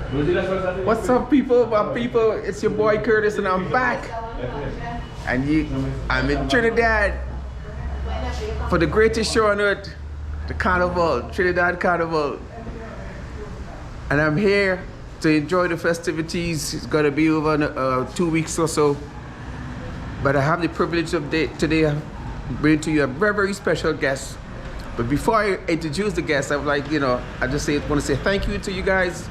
What's up, people? My people, it's your boy Curtis, and I'm back. And I'm in Trinidad for the greatest show on earth, the Carnival, Trinidad Carnival. And I'm here to enjoy the festivities. It's gonna be over 2 weeks or so. But I have the privilege of today bringing to you a very, very special guest. But before I introduce the guest, I would like, I want to say thank you to you guys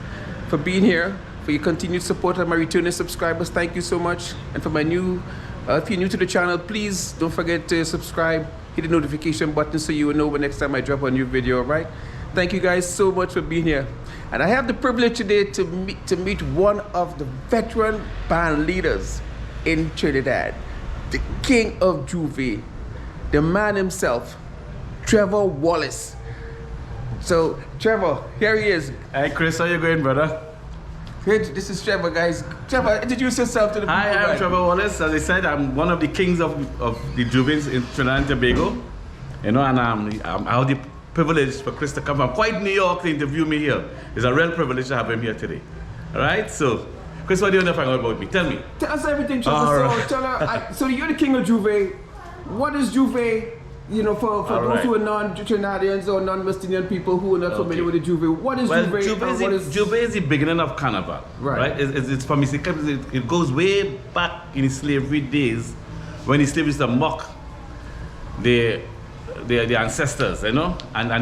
for being here, for your continued support of my returning subscribers. Thank you so much. And for my if you're new to the channel, please don't forget to subscribe, hit the notification button so you will know when next time I drop a new video, right? Thank you guys so much for being here. And I have the privilege today to meet one of the veteran band leaders in Trinidad, the king of Juve, the man himself, Trevor Wallace. So, Trevor, here he is. Hey, Chris, how you going, brother? Hey, this is Trevor, guys. Trevor, introduce yourself to the people. Hi, I'm Trevor Wallace. As I said, I'm one of the kings of the Juves in Trinidad and Tobago. And I have the privilege for Chris to come from quite New York to interview me here. It's a real privilege to have him here today. All right, so, Chris, what do you want to find out about me? Tell me. Tell us everything, Trevor. Right. So you're the king of Juve. What is Juve? For those who are non-Trinidadians or non-Westinian people who are not familiar with the Juve, what is Juve? Juve is the beginning of Carnival, right? It's from it goes way back in the slavery days when the slaves used to mock their ancestors, and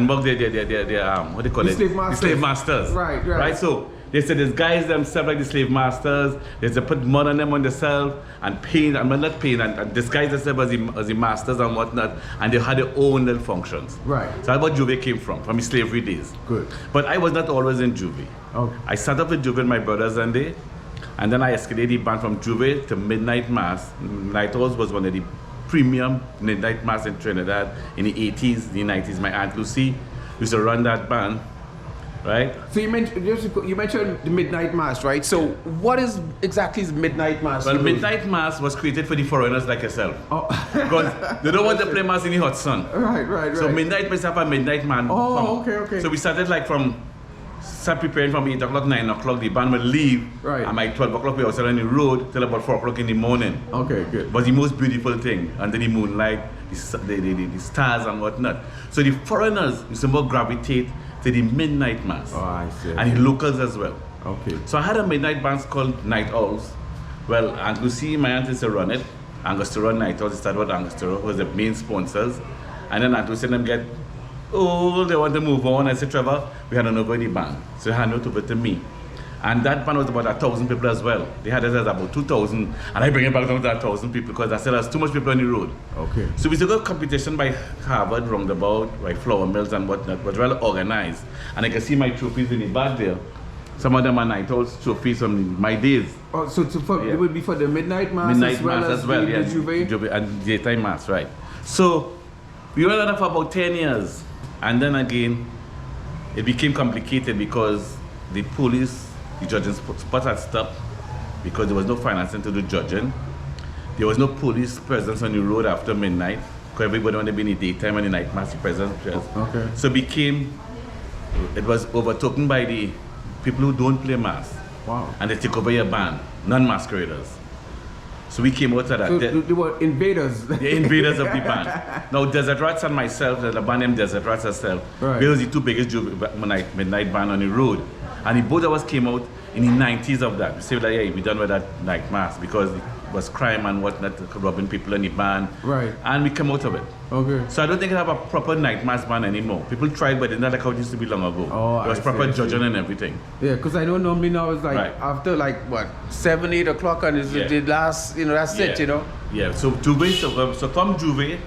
mock their what do you call it? The slave masters. Right. So they said disguise themselves like the slave masters. They said put mud on them on themselves and paint, and disguise themselves as the masters and whatnot. And they had their own little functions. Right. So that's where Juve came from the slavery days. Good. But I was not always in Juve. Okay. I started up with Juve with my brothers and then I escalated the band from Juve to Midnight Mass. Midnight was one of the premium midnight mass in Trinidad in the 80s, the 90s. My Aunt Lucy used to run that band. Right. So you mentioned the Midnight Mass, right? So what is exactly Midnight Mass? Well, Midnight Mass was created for the foreigners like yourself. Oh. Because they don't want to play mass in the hot sun. Right. So Midnight Mass have a Midnight Man. Oh, okay. So we started start preparing from 8 o'clock, 9 o'clock. The band would leave. Right. And by 12 o'clock we were still on the road till about 4 o'clock in the morning. Okay, good. But the most beautiful thing under the moonlight, the stars and whatnot. So the foreigners used to more gravitate to the Midnight Mass. Oh, I see. And the locals as well. Okay. So I had a midnight band called Night Owls. Well, Aunt Lucy, my aunt used to run it. Angostura Night Owls, started with Angostura, was the main sponsors. And then Aunt Lucy and them get, they want to move on. I said, Trevor, we had an over the band. So they handed it over to me. And that band was about 1,000 people as well. They had us as about 2,000, and I bring it back down to 1,000 people because I said there's too much people on the road. Okay. So we took a competition by Harvard, roundabout, by Flour Mills and whatnot, but well organized. And I can see my trophies in the back there. Some of them are Night Owls trophies from my days. Oh, so it would be for the Midnight Mass as well, the Juve and daytime mass, right? So we were on it for about 10 years, and then again, it became complicated because the police. The judging spot had stopped because there was no financing to do judging. There was no police presence on the road after midnight because everybody wanted to be in the daytime and the night mass presence. Okay. So it was overtaken by the people who don't play mass. Wow. And they took over your band, non-masqueraders. So we came out of that. So they were invaders. The invaders of the band. Now Desert Rats and myself, there's a band named Desert Rats herself. Right. We were the two biggest midnight band on the road. And the both of us came out in the 90s of that. We said that, yeah, we done with that night mass because it was crime and whatnot, robbing people in the band. Right. And we came out of it. Okay. So I don't think I have a proper night mass band anymore. People tried, but it's not like how it used to be long ago. Oh, it was proper judging and everything. Yeah, because I know normally now it's after 7, 8 o'clock and it's the last, that's it, Yeah, so Juve, so from Juve,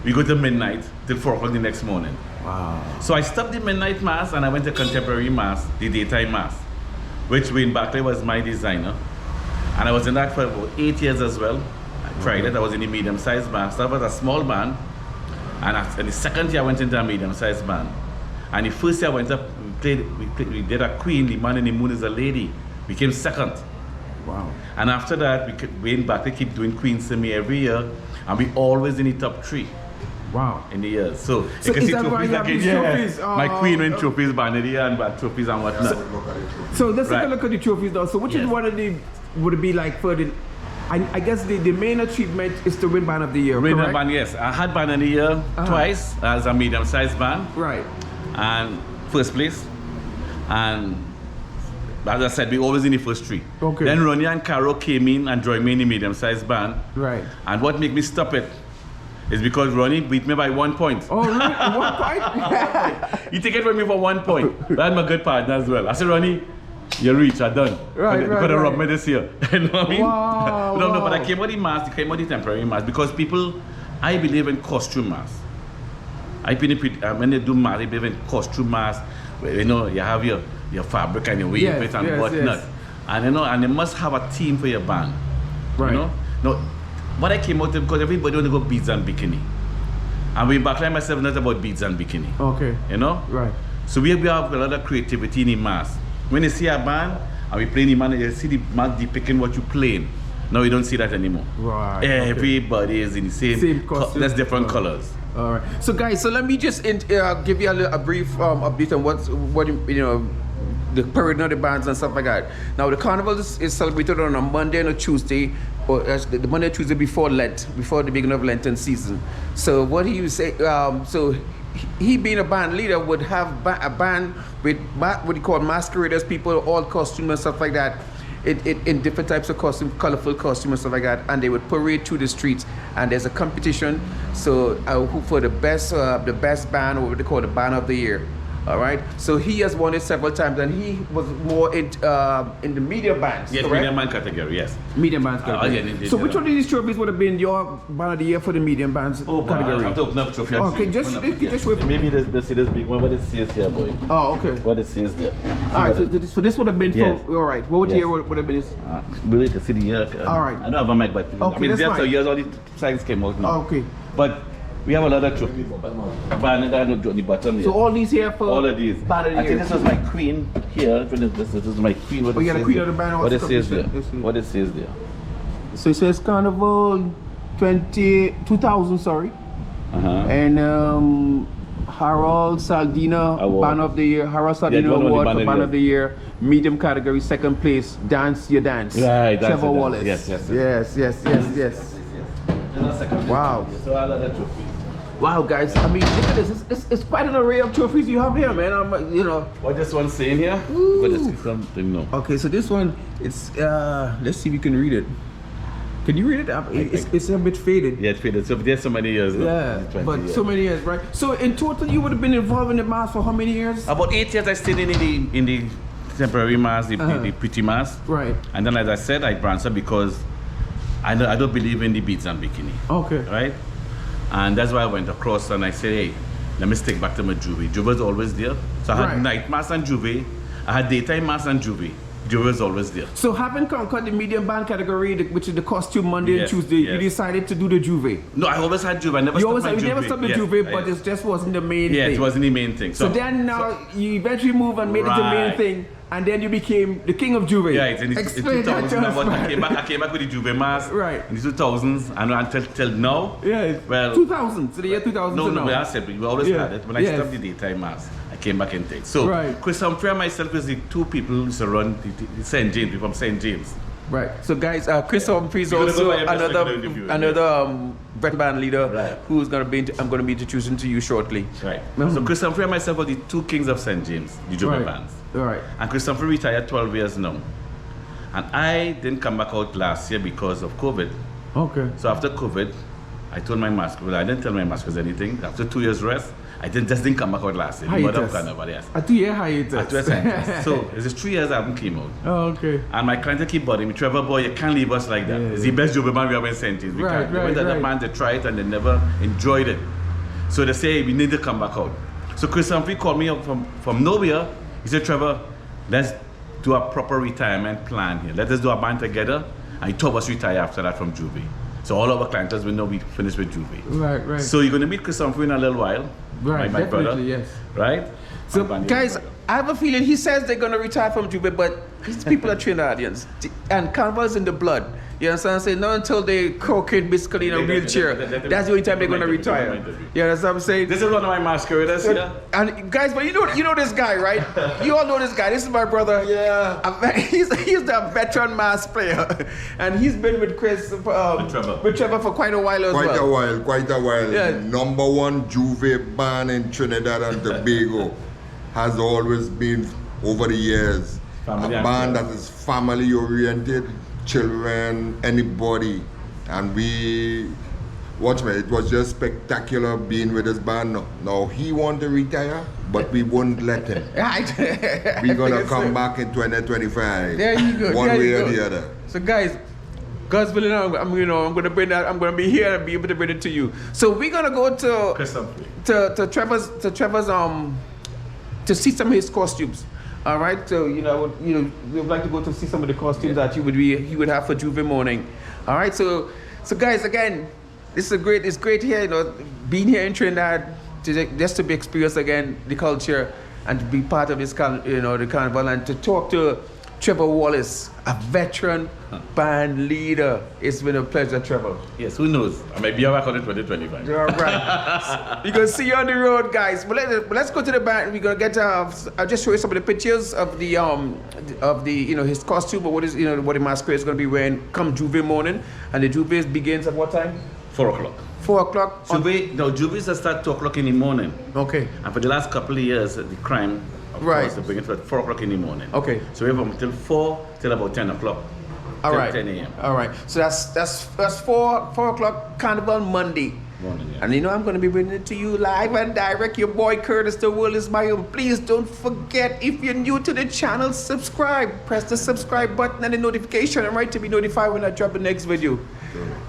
we go to midnight till 4 o'clock the next morning. Wow. So I stopped the midnight mass and I went to contemporary mass, the daytime mass, which Wayne Barclay was my designer. And I was in that for about 8 years as well. I tried it. I was in the medium-sized band. So that was a small band. And the second year I went into a medium-sized band. And the first year I went up, we did a Queen, the Man in the Moon is a Lady. We came second. Wow. And after that, Wayne Barclay keep doing Queens to me every year. And we always in the top 3. Wow. In the years. So you So can is see that why trophies you have again. these Yes. trophies? My queen win trophies, band of the year, and bad trophies and whatnot. So let's take a Right. look at the trophies though. So which is Yes. one of the, would it be like for the, I guess the main achievement is to win band of the year, Winner correct? band, yes. I had band of the year twice as a medium-sized band. Right. And first place. And as I said, we always in the first three. Okay. Then Ronnie and Caro came in and joined me in the medium-sized band. Right. And what made me stop it is because Ronnie beat me by 1 point. Oh, really? 1 point? He take it from me for 1 point. But I'm a good partner as well. I said, Ronnie, you reach, I'm done. Right, you right, could have robbed right. me this year. You know what I mean? Wow, No, but I wow. came out the mask, I came out the temporary mask because people, I believe in costume masks. When they do mask, they believe in costume masks. Where, you know, you have your fabric and your weave Yes, it and yes, whatnot. yes. And you know, and they must have a team for your band. Right. You know? No, what I came out to because everybody want to go beads and bikini. And we backline myself not about beads and bikini. Okay. You know? Right. So we have a lot of creativity in the mask. When you see a band and we play in the band, you see the mask depicting what you playing. Now we don't see that anymore. Right. Everybody is in the same costume. there's different colors. All right. So guys, so let me just give you a brief update on what you know, the parade of the bands and stuff like that. Now the carnival is celebrated on a Monday and a Tuesday, or the Monday and Tuesday before Lent, before the beginning of Lenten season. So what he was saying, so he being a band leader would have a band with what you call masqueraders, people all costume and stuff like that. In different types of costume, colorful costume and stuff like that, and they would parade through the streets. And there's a competition, so who for the best band, or what they call the band of the year. All right. So he has won it several times, and he was more in the medium bands. Yes, correct? medium band category. Yes. Medium bands category. Yeah, So which one of these trophies would have been your band of the year for the medium bands category? I have to open up trophy. Okay, just wait. Maybe this big one, but it says here, boy. Oh, okay. What it says there. All right. So this would have been Yes. for. All right. What year would have been this? Really to see the year. All right. I don't have a mic, but Okay, I mean, that's just fine. years all the signs came out now. Okay. But we have a lot of trophies. Band that on the bottom here. So all these here for all of these. band of the I year. think this was my queen here. This is my queen. What Oh, it yeah, the says queen there. of the band. What it says there. Let's see. What it says there. So it says Carnival 2000, sorry. And Harold Saldina Award. Band of the Year, Harold Saldina Yeah, one Award only for Band of the Year, medium category, second place, Dance Your Dance. Right, Trevor Wallace. Yes. Wow. So I love that trophy. Wow, guys. I mean, look at this. It's quite an array of trophies you have here, man. You know. What this one saying here? Ooh. But it's something no. Okay, so this one, it's let's see if you can read it. Can you read it? It's a bit faded. Yeah, it's faded. So there's so many years. Yeah, 20 but years. so many years, right? So in total, you would have been involved in the mass for how many years? About 8 years I stayed in the temporary mask, the pretty mask. Right. And then, as I said, I branched out because I don't believe in the beads and bikini. Okay. Right? And that's why I went across and I said, hey, let me stick back to my Juve. Juve was always there. So I had Right. night mask and Juve. I had daytime mask and Juve. Juve was always there. So having conquered the medium band category, which is the costume Monday Yes, and Tuesday, yes. you decided to do the Juve. No, I always had Juve. I never You stopped always my you Juve. never stopped the Yes, Juve, but it just wasn't the main yeah, thing. it wasn't the main thing. So then now you eventually moved and made it the main Right. thing, and then you became the king of Juve. Yeah, it's in Explain that 2000. to us, I came back with the Juve mask. Right. In the 2000s and until now. Yeah, Well, 2000, so the year 2000 No, to no, now. but I said we always Yeah, had it. When I yes. stopped the daytime mask, I came back and take. So, Right. Chris Humphrey and myself is the two people who used to run the St. James. We're from St. James. Right. So guys, Chris Humphrey is You're gonna also go by your best friend another veteran band leader Right. who's I'm going to be introducing to you shortly. Right. Mhm. So Chris Humphrey and myself are the two kings of St. James, the Juve Right. bands. Right. And Chris Humphrey retired 12 years now. And I didn't come back out last year because of COVID. Okay. So after COVID, I told my mask, well, I didn't tell my maskers anything. After 2 years rest, I just didn't come back out last year. The mother of Hiatus. Carnival, yes. A 2-year hiatus. At 2 years. So it's just 3 years I haven't came out. Oh, okay. And my clients keep bothering me, Trevor boy, you can't leave us like that. Yeah, It's the best job man we have in St. James. We Right, can't. They right, went to other right. bands, they tried and they never enjoyed it. So they say, we need to come back out. So Chris Humphrey called me up from nowhere. He said, Trevor, let's do a proper retirement plan here. Let us do a band together. And he told us retire after that from Juve. So all our clients will know we finished with Juve. Right, right. So you're going to meet Chris Humphrey in a little while. Right, my brother. definitely, yes. Right? So And Bandy guys, brother. I have a feeling he says they're gonna retire from Juve, but these people are Trinidadians, and Carnival's in the blood. You understand what I'm saying? Not until they cocaine basically in a wheelchair. That's the only time they're gonna retire. You understand what I'm saying? This is one of my masqueraders here. And guys, but you know this guy, right? You all know this guy. This is my brother. Yeah. He's the veteran mass player, and he's been with Chris, with Trevor for quite a while as well. Quite a while. Yeah. Number one Juve band in Trinidad and Tobago has always been, over the years, Family a band that is family oriented, children, anybody. And watch me, it was just spectacular being with this band. Now he want to retire, but we won't let him. We're gonna come back in 2025. There you go. One there way you or go. the other. So guys, God's willing, I'm gonna bring that. I'm gonna be here and be able to bring it to you. So we're gonna go to Trevor's to see some of his costumes. All right. So we would like to go to see some of the costumes that he would have for Juve morning. All right. So guys, again, it's great here. Being here in Trinidad, just to be experienced again the culture and to be part of this the carnival, and to talk to Trevor Wallace, a veteran band leader. It's been a pleasure, Trevor. Yes, who knows? I may be back on in 2025. All right. We're gonna see you on the road, guys. But let's go to the band. We're gonna get. I'll just show you some of the pictures of the his costume, or what the masquerade is gonna be wearing come Juve morning, and the Juve begins at what time? 4 o'clock. 4 o'clock. Juve start 2 o'clock in the morning. Okay. And for the last couple of years, the crime, of course, they bring it at 4 o'clock in the morning. Okay. So we have until 4 till about 10 o'clock. All right. 10 a.m. All right. So that's 4 o'clock Carnival Monday. Morning, yeah. And I'm going to be bringing it to you live and direct. Your boy Curtis, the world is my own. Please don't forget, if you're new to the channel, subscribe. Press the subscribe button and the notification, right, to be notified when I drop the next video.